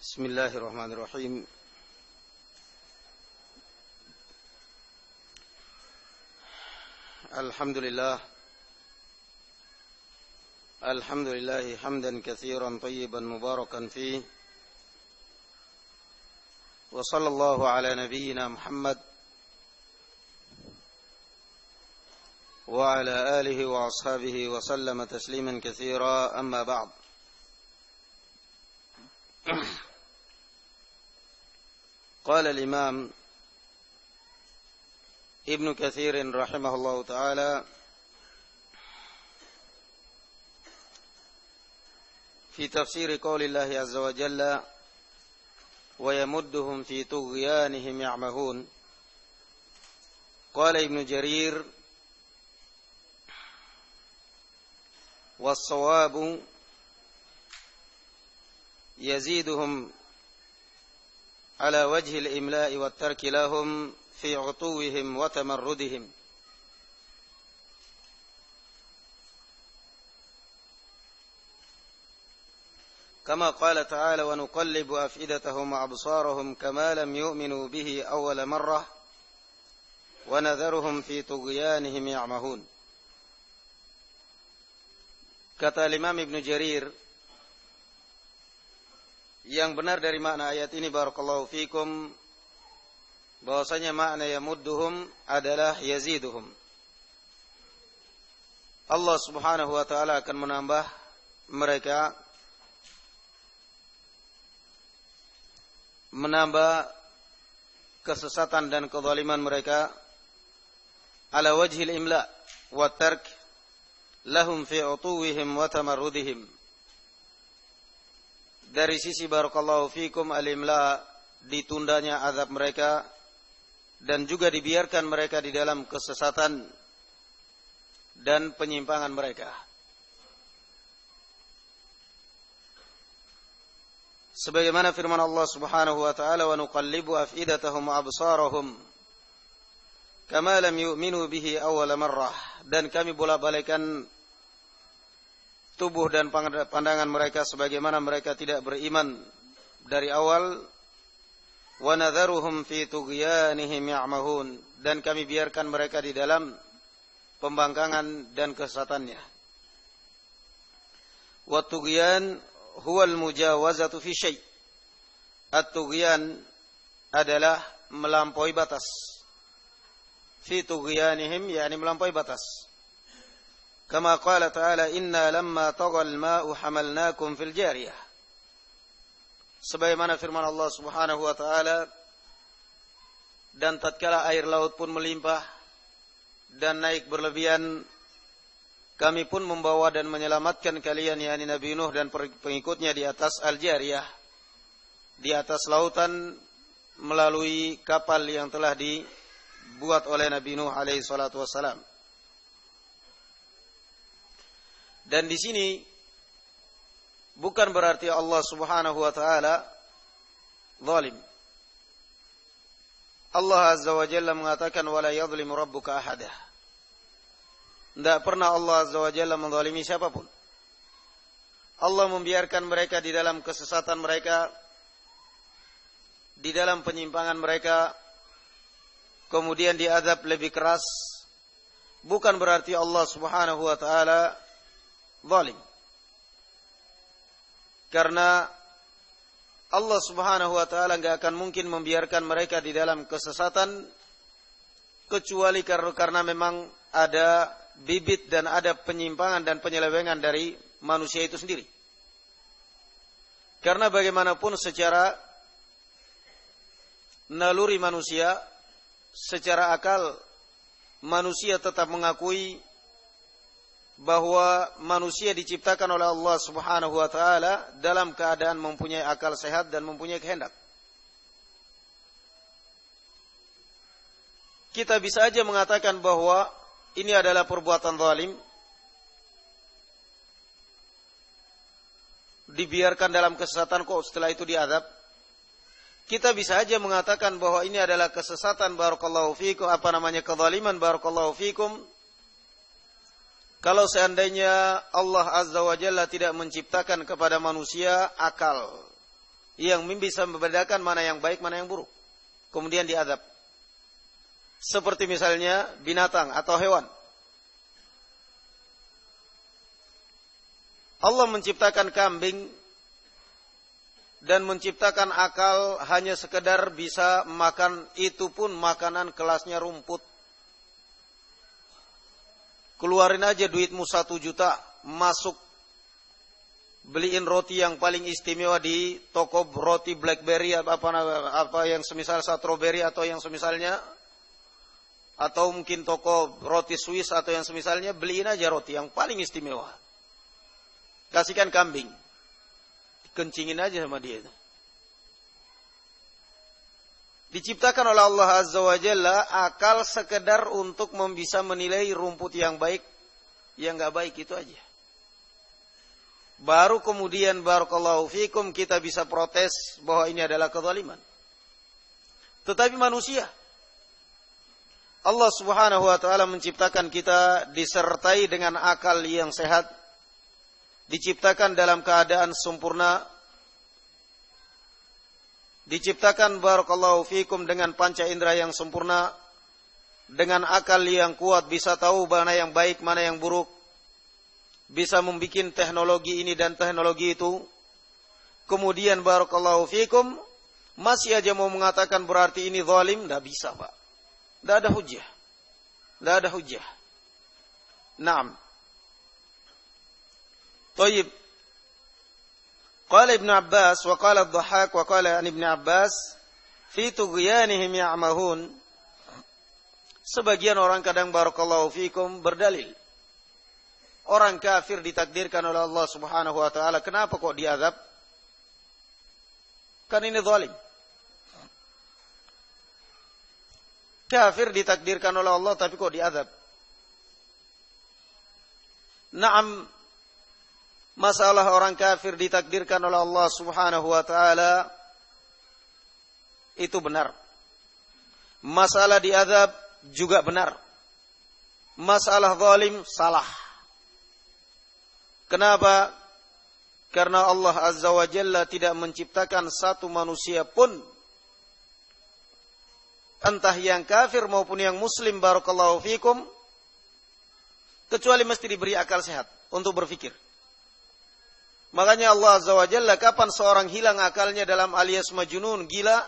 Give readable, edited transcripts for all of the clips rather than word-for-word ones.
Bismillahirrahmanirrahim. Alhamdulillah hamdan katsiran tayyiban mubarakan fih. Wa sallallahu ala nabiyyina Muhammad wa ala alihi wa ashabihi wa sallama tasliman katsira, amma ba'd. قال الإمام ابن كثير رحمه الله تعالى في تفسير قول الله عز وجل ويمدهم في طغيانهم يعمهون. قال ابن جرير والصواب يزيدهم على وجه الإملاء والترك لهم في عطوهم وتمردهم. كما قال تعالى ونقلب أفئدتهم وأبصارهم كما لم يؤمنوا به أول مرة ونذرهم في طغيانهم يعمهون. Kata Imam Ibnu Jarir, yang benar dari makna ayat ini barakallahu fikum, bahwasanya makna yamudduhum adalah yaziduhum. Allah Subhanahu wa taala akan menambah mereka, menambah kesesatan dan kezaliman mereka ala wajhil imla wa tark lahum fi utuwihim wa tamarrudihim. Dari sisi barakallahu fikum al-imla, ditundanya azab mereka dan juga dibiarkan mereka di dalam kesesatan dan penyimpangan mereka. Sebagaimana firman Allah Subhanahu wa taala wa nuqallibu afidatahum wa absarahum kama lam yu'minu bihi awwala marrah, dan kami bolak-balikan tubuh dan pandangan mereka sebagaimana mereka tidak beriman dari awal. Wa nadharuhum fi tughyanihim ya'mahun, dan kami biarkan mereka di dalam pembangkangan dan kesesatannya. Wa tughyan huwa al-mujawazatu fi syai'. At-tughyan adalah melampaui batas. Fi tughyanihim yakni melampaui batas. Kama qala ta'ala inna lamma taghal ma'u hamalnakum fil jariyah. Sebagaimana firman Allah Subhanahu wa taala, dan tatkala air laut pun melimpah dan naik berlebihan, kami pun membawa dan menyelamatkan kalian yakni Nabi Nuh dan pengikutnya di atas al-jariyah, di atas lautan, melalui kapal yang telah dibuat oleh Nabi Nuh alaihi salatu wassalam. Dan di sini bukan berarti Allah Subhanahu wa taala zalim. Allah Azza wa Jalla mengatakan wala yadhlimu rabbuka ahada. Tidak pernah Allah Azza wa Jalla menzalimi siapapun. Allah membiarkan mereka di dalam kesesatan mereka, di dalam penyimpangan mereka, kemudian diazab lebih keras. Bukan berarti Allah Subhanahu wa taala zalim. Karena Allah Subhanahu wa taala enggak akan mungkin membiarkan mereka di dalam kesesatan kecuali karena memang ada bibit dan ada penyimpangan dan penyelewengan dari manusia itu sendiri. Karena bagaimanapun secara naluri manusia, secara akal manusia tetap mengakui bahwa manusia diciptakan oleh Allah Subhanahu wa taala dalam keadaan mempunyai akal sehat dan mempunyai kehendak. Kita bisa aja mengatakan bahwa ini adalah perbuatan zalim, dibiarkan dalam kesesatan kok setelah itu diazab. Kita bisa aja mengatakan bahwa ini adalah kesesatan barakallahu fikum, kezaliman barakallahu fikum, kalau seandainya Allah Azza wa Jalla tidak menciptakan kepada manusia akal yang bisa membedakan mana yang baik, mana yang buruk. Kemudian diadab. Seperti misalnya binatang atau hewan. Allah menciptakan kambing dan menciptakan akal hanya sekedar bisa makan, itu pun makanan kelasnya rumput. Keluarin aja duitmu 1 juta, masuk beliin roti yang paling istimewa di toko roti Blackberry apa yang semisal strawberry atau yang semisalnya, atau mungkin toko roti Swiss atau yang semisalnya, beliin aja roti yang paling istimewa. Kasihkan kambing, kencingin aja sama dia itu. Diciptakan oleh Allah Azza wa Jalla akal sekedar untuk bisa menilai rumput yang baik, yang enggak baik, itu aja. Baru kemudian barakallahu fikum kita bisa protes bahwa ini adalah kezaliman. Tetapi manusia, Allah Subhanahu wa taala menciptakan kita disertai dengan akal yang sehat, diciptakan dalam keadaan sempurna, diciptakan barakallahu fikum dengan panca indera yang sempurna, dengan akal yang kuat, bisa tahu mana yang baik, mana yang buruk, bisa membuat teknologi ini dan teknologi itu. Kemudian barakallahu fikum masih aja mau mengatakan berarti ini zalim, tidak bisa, Pak. Tidak ada hujjah. Tidak ada hujjah. Naam. Tayyib. Qala Ibn Abbas wa qala Ad-Dhahhak wa qala Ibn Abbas fi tughyanihim ya'mahun. Sebagian orang kadang barakallahu fikum berdalil, orang kafir ditakdirkan oleh Allah Subhanahu wa taala, kenapa kok diazab? Kan ini zalim. Kafir ditakdirkan oleh Allah tapi kok diazab? Naam, masalah orang kafir ditakdirkan oleh Allah Subhanahu wa taala itu benar. Masalah diazab juga benar. Masalah zalim salah. Kenapa? Karena Allah Azza wa Jalla tidak menciptakan satu manusia pun, entah yang kafir maupun yang muslim barakallahu fikum, kecuali mesti diberi akal sehat untuk berfikir. Makanya Allah Azza wa Jalla, kapan seorang hilang akalnya dalam alias majnun, gila,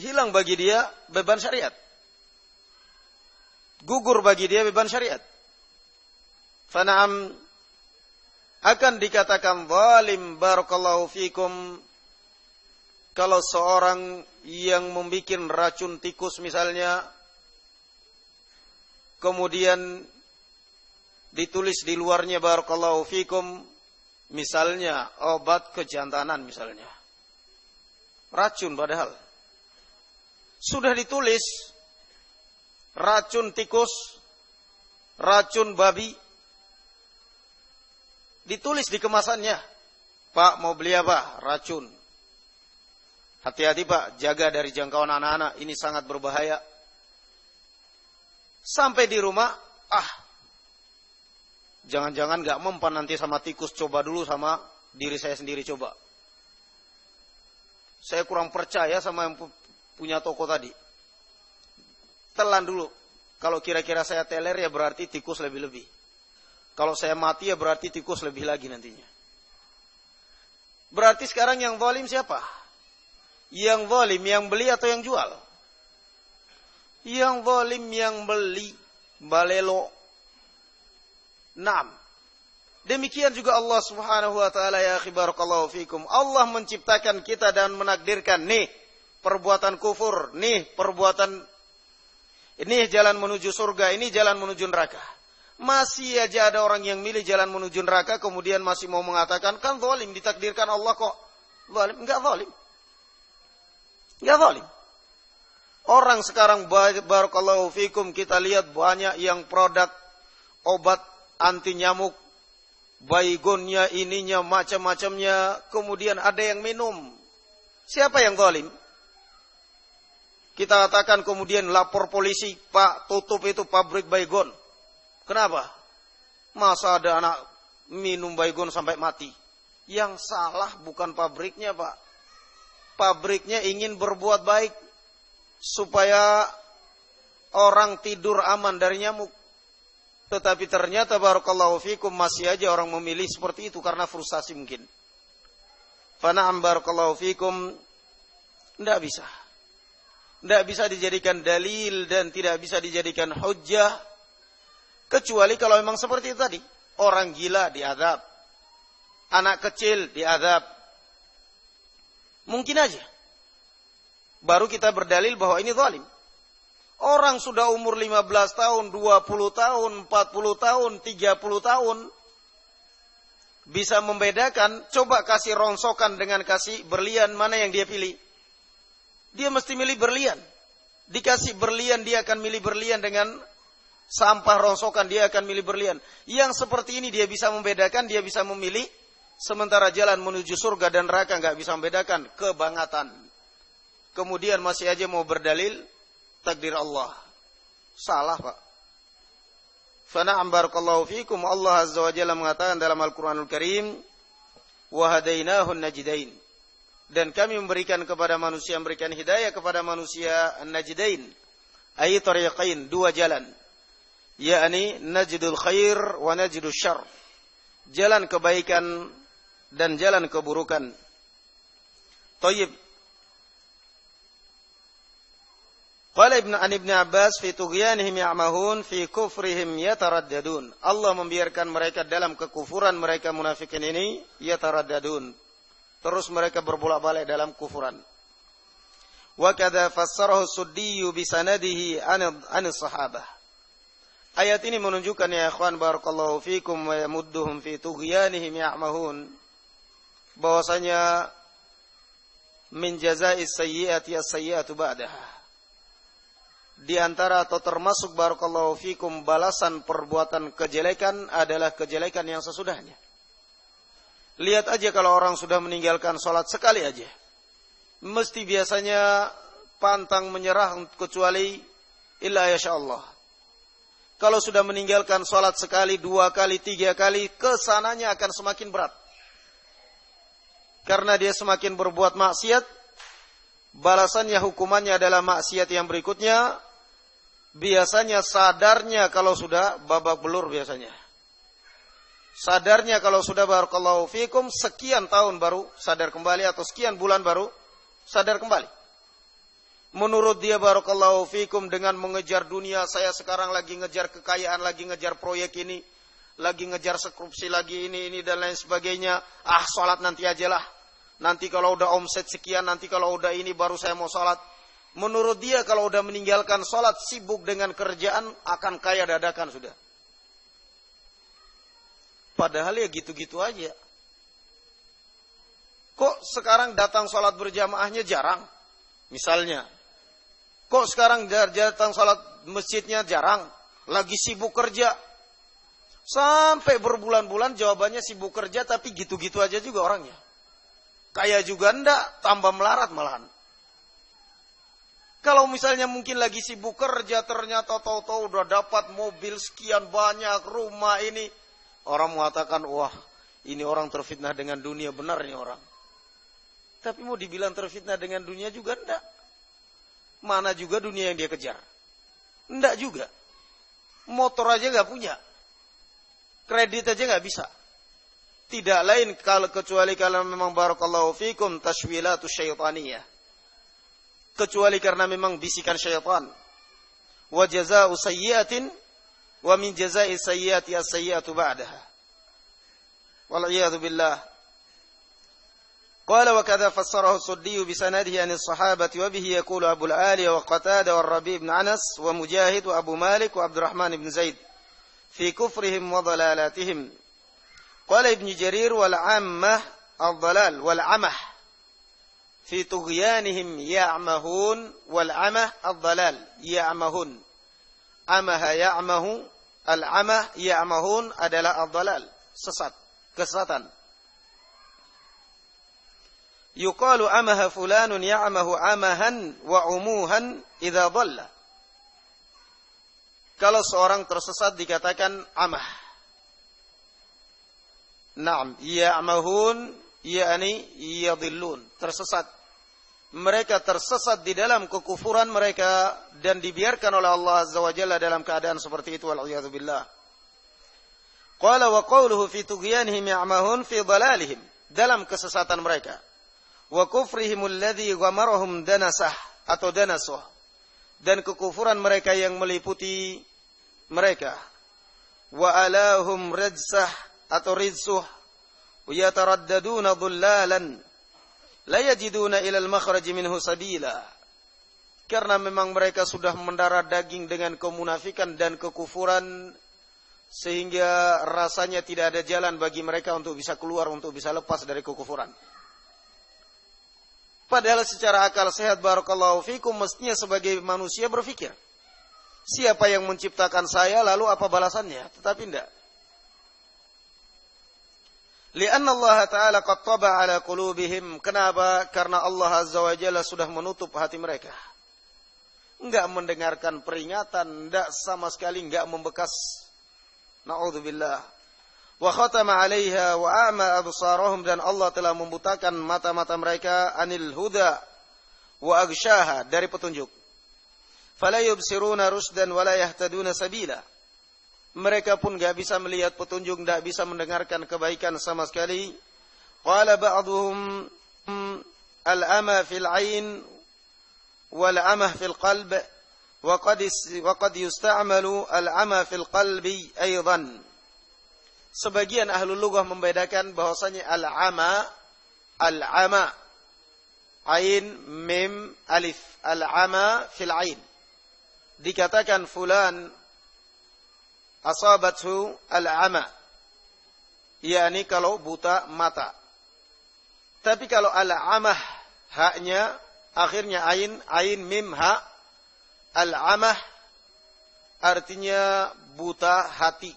hilang bagi dia beban syariat. Gugur bagi dia beban syariat. Fana'am, akan dikatakan zalim barakallahu fikum kalau seorang yang membuat racun tikus misalnya, kemudian ditulis di luarnya barakallahu fikum, misalnya obat kejantanan misalnya. Racun padahal. Sudah ditulis racun tikus, racun babi. Ditulis di kemasannya, Pak mau beli apa? Racun. Hati-hati Pak, jaga dari jangkauan anak-anak, ini sangat berbahaya. Sampai di rumah, jangan-jangan gak mempan nanti sama tikus, coba dulu sama diri saya sendiri coba. Saya kurang percaya sama yang punya toko tadi. Telan dulu. Kalau kira-kira saya teler ya berarti tikus lebih-lebih. Kalau saya mati ya berarti tikus lebih lagi nantinya. Berarti sekarang yang zalim siapa? Yang zalim yang beli atau yang jual? Yang zalim yang beli, balelo. Naam. Demikian juga Allah Subhanahu wa taala, ya akhi barakallahu fikum. Allah menciptakan kita dan menakdirkan, nih perbuatan kufur, nih perbuatan, ini jalan menuju surga, ini jalan menuju neraka. Masih aja ada orang yang milih jalan menuju neraka, kemudian masih mau mengatakan, kan zalim, ditakdirkan Allah kok zalim. Enggak zalim. Enggak zalim. Orang sekarang barakallahu fikum, kita lihat banyak yang produk obat anti nyamuk, baygonnya, ininya, macam-macamnya, kemudian ada yang minum. Siapa yang zalim? Kita katakan kemudian lapor polisi, Pak, tutup itu pabrik baygon. Kenapa? Masa ada anak minum baygon sampai mati? Yang salah bukan pabriknya, Pak. Pabriknya ingin berbuat baik supaya orang tidur aman dari nyamuk. Tetapi ternyata barakallahu fikum masih aja orang memilih seperti itu karena frustasi mungkin. Fana'am barakallahu fikum, tidak bisa. Tidak bisa dijadikan dalil dan tidak bisa dijadikan hujjah. Kecuali kalau memang seperti itu tadi. Orang gila diazab. Anak kecil diazab. Mungkin aja. Baru kita berdalil bahwa ini zalim. Orang sudah umur 15 tahun, 20 tahun, 40 tahun, 30 tahun. Bisa membedakan, coba kasih rongsokan dengan kasih berlian, mana yang dia pilih? Dia mesti milih berlian. Dikasih berlian, dia akan milih berlian. Dengan sampah rongsokan, dia akan milih berlian. Yang seperti ini dia bisa membedakan, dia bisa memilih. Sementara jalan menuju surga dan neraka nggak bisa membedakan, kebangatan. Kemudian masih aja mau berdalil takdir Allah. Salah, Pak. Fana'am barakallahu fikum. Allah Azza wa Jalla mengatakan dalam Al-Quranul Karim, wa hadainahun najidain. Dan kami memberikan kepada manusia, memberikan hidayah kepada manusia an-najidain. Ay tariqain, dua jalan. Yakni najidul khair wa najidul syarr. Jalan kebaikan dan jalan keburukan. Tayyib. Qala an Ibn Abbas fi tughyanihim ya'mahun fi kufrihim yataraddadun. Allah membiarkan mereka dalam kekufuran mereka munafikin ini yataraddadun. Terus mereka berbolak-balik dalam kufuran. Wa kadza fassarahu Suddi bi sanadihi an sahabah. Ayat ini menunjukkan ya ikhwan barakallahu fikum wa yamudduhum fi tughyanihim ya'mahun, bahwasanya min jaza'is sayyi'ati as-sayyi'atu ba'daha. Di antara atau termasuk barakallahu fikum balasan perbuatan kejelekan adalah kejelekan yang sesudahnya. Lihat aja kalau orang sudah meninggalkan sholat sekali aja, mesti biasanya pantang menyerah kecuali illa yasha Allah. Kalau sudah meninggalkan sholat sekali, dua kali, tiga kali, kesananya akan semakin berat. Karena dia semakin berbuat maksiat, balasannya hukumannya adalah maksiat yang berikutnya. Biasanya sadarnya kalau sudah babak belur biasanya. Sadarnya kalau sudah barakallahu fikum sekian tahun baru sadar kembali atau sekian bulan baru sadar kembali. Menurut dia barakallahu fikum dengan mengejar dunia, saya sekarang lagi ngejar kekayaan, lagi ngejar proyek ini, lagi ngejar skripsi lagi ini dan lain sebagainya. Ah, salat nanti ajalah. Nanti kalau udah omset sekian, nanti kalau udah ini baru saya mau salat. Menurut dia kalau udah meninggalkan salat, sibuk dengan kerjaan, akan kaya dadakan sudah. Padahal ya gitu-gitu aja. Kok sekarang datang salat berjamaahnya jarang? Misalnya. Kok sekarang datang salat masjidnya jarang? Lagi sibuk kerja. Sampai berbulan-bulan jawabannya sibuk kerja, tapi gitu-gitu aja juga orangnya. Kaya juga enggak, tambah melarat malahan. Kalau misalnya mungkin lagi sibuk kerja, ternyata tahu-tahu udah dapat mobil sekian banyak, rumah ini. Orang mengatakan, wah ini orang terfitnah dengan dunia, benar nih orang. Tapi mau dibilang terfitnah dengan dunia juga enggak. Mana juga dunia yang dia kejar. Enggak juga. Motor aja enggak punya. Kredit aja enggak bisa. Tidak lain kecuali kalau memang barakallahu fikum tashwilatu syaitaniyah. Kecuali karena memang bisikan syaitan. Wa jazaa'u sayyi'atin wa min jazaa'i sayyi'ati as-sayyi'atu ba'daha. Wal 'iyadzu billah. Qala wa kadza fassarahu as-Suddi bi sanadihi an as-sahabati wa bihi yaqulu Abu al-Ali wa Qatada wa Rabi' ibn Anas wa Mujahid wa Abu Malik wa Abdurrahman ibn Zaid fi kufrihim wa dhalalatihim. Qala Ibn Jarir wal 'ammah ad-dhalal wal 'amah fi tughyanihim ya'mahun wal 'amah ad-dhalal ya'mahun. Amaha ya'mahu, al-'amah ya'mahun adalah ad-dhalal, sesat, kesesatan. Yuqalu amaha fulanun ya'mahu amahan wa 'umuhan idza dhalla. Kalau seorang tersesat dikatakan amah. Naam, ya'mahun yakni yadhillun, tersesat. Mereka tersesat di dalam kekufuran mereka dan dibiarkan oleh Allah Azza wa Jalla dalam keadaan seperti itu, wal iyadzu billah. Qala wa qawluhu fi tughyanihim ya'mahun fi dhalalihim, dalam kesesatan mereka. Wa kufrihim alladhi ghamarahum danasah atau danasuh, dan kekufuran mereka yang meliputi mereka. Wa alahum rajsah atau rizsuh, wa yataraddaduna dhullalan la yajiduna ila al-makhraj minhu sabila. Karena memang mereka sudah mendarah daging dengan kemunafikan dan kekufuran, sehingga rasanya tidak ada jalan bagi mereka untuk bisa keluar, untuk bisa lepas dari kekufuran. Padahal secara akal sehat, barakallahu fikum, mestinya sebagai manusia berpikir, siapa yang menciptakan saya, lalu apa balasannya? Tetapi tidak. Lianna Allah Ta'ala qad taba ala qulubihim. Kenapa? Karena Allah Azza wa Jalla sudah menutup hati mereka. Enggak mendengarkan peringatan, enggak sama sekali, enggak membekas. Na'udzubillah. Wa khatama 'alaiha wa a'ma absarahum, dan Allah telah membutakan mata-mata mereka anil huda wa aghsyaha, dari petunjuk. Fala yubsiruna rusdan wa la yahtaduna sabila. Mereka pun enggak bisa melihat petunjuk, enggak bisa mendengarkan kebaikan sama sekali. Qala ba'dhum al-ama fil 'ain wal 'ama fil qalb wa qad yusta'malu al-'ama fil qalbi aidan. Sebagian ahlul lughah membedakan bahwasanya al-'ama ain mim alif, al-'ama fil 'ain. Dikatakan fulan asabathu al-'ama, yakni kalau buta mata. Tapi kalau al-'amah, haknya akhirnya ain mim ha, al-'amah artinya buta hati.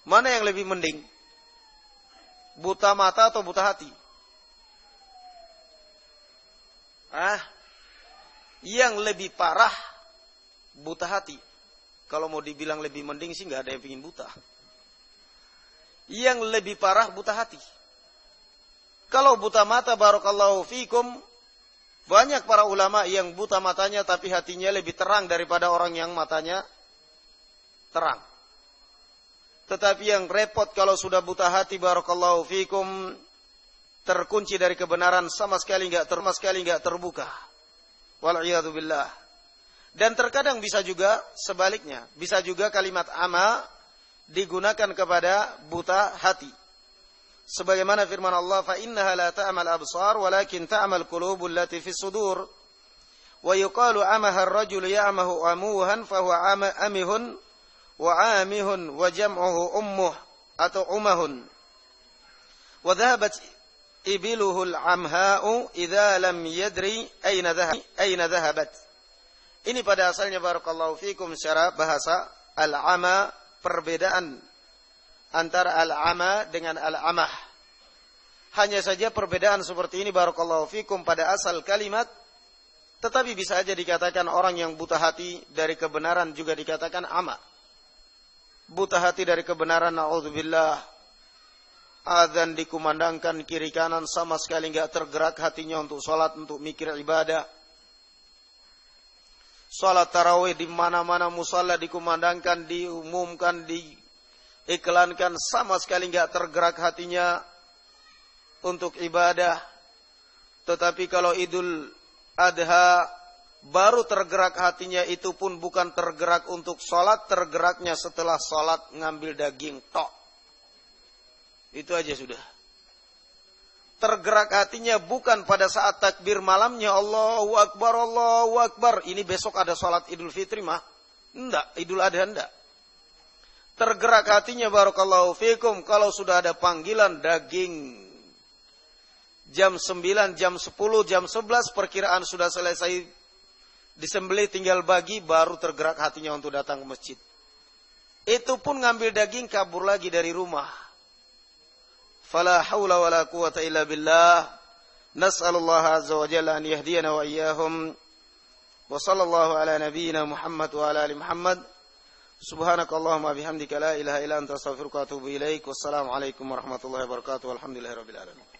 Mana yang lebih mending? Buta mata atau buta hati? Yang lebih parah buta hati. Kalau mau dibilang lebih mending sih nggak ada yang pingin buta. Yang lebih parah buta hati. Kalau buta mata, barakallahu fikum, banyak para ulama yang buta matanya tapi hatinya lebih terang daripada orang yang matanya terang. Tetapi yang repot kalau sudah buta hati, barakallahu fikum, terkunci dari kebenaran, sama sekali enggak terbuka. Wal iyadu billah. Dan terkadang bisa juga sebaliknya, bisa juga kalimat ama digunakan kepada buta hati. Sebagaimana firman Allah, fa innaha la ta'mal absar walakin ta'mal qulubul lati fis sudur. Wa yuqalu amaha ar-rajulu ya'mahu amuhan fa huwa amihun wa amihun wa jam'uhu ummuh atau umahun. Wa dhahabat ibiluhu al-amha'u idza lam yadri aina dhahabat. Ini pada asalnya, barakallahu fikum, secara bahasa al-ama, perbedaan antara al-ama dengan al-amah. Hanya saja perbedaan seperti ini, barakallahu fikum, pada asal kalimat, tetapi bisa saja dikatakan orang yang buta hati dari kebenaran juga dikatakan ama. Buta hati dari kebenaran, na'udzubillah. Adzan dikumandangkan kiri kanan, sama sekali enggak tergerak hatinya untuk salat, untuk mikir ibadah. Salat tarawih di mana-mana musalla dikumandangkan, diumumkan, diiklankan, sama sekali enggak tergerak hatinya untuk ibadah. Tetapi kalau Idul Adha baru tergerak hatinya, itu pun bukan tergerak untuk sholat, tergeraknya setelah sholat ngambil daging tok. Itu aja sudah. Tergerak hatinya bukan pada saat takbir malamnya, Allahu Akbar, Allahu Akbar. Ini besok ada sholat Idul Fitri mah. Enggak, Idul Adha enggak. Tergerak hatinya, barakallahu fikum, kalau sudah ada panggilan daging. Jam 9, jam 10, jam 11 perkiraan sudah selesai disembelih, tinggal bagi, baru tergerak hatinya untuk datang ke masjid. Itu pun ngambil daging, kabur lagi dari rumah. Fala haula wala quwata illa billah. Nas'alullah azza wa jalla an yahdiyana wa iyyahum. Wa sallallahu ala nabiyyina Muhammad wa ala ali Muhammad. Subhanakallahumma bihamdika la ilaha illa anta astaghfiruka wa atubu ilaik. Wassalamualaikum warahmatullahi wabarakatuh. Alhamdulillahirabbil alamin.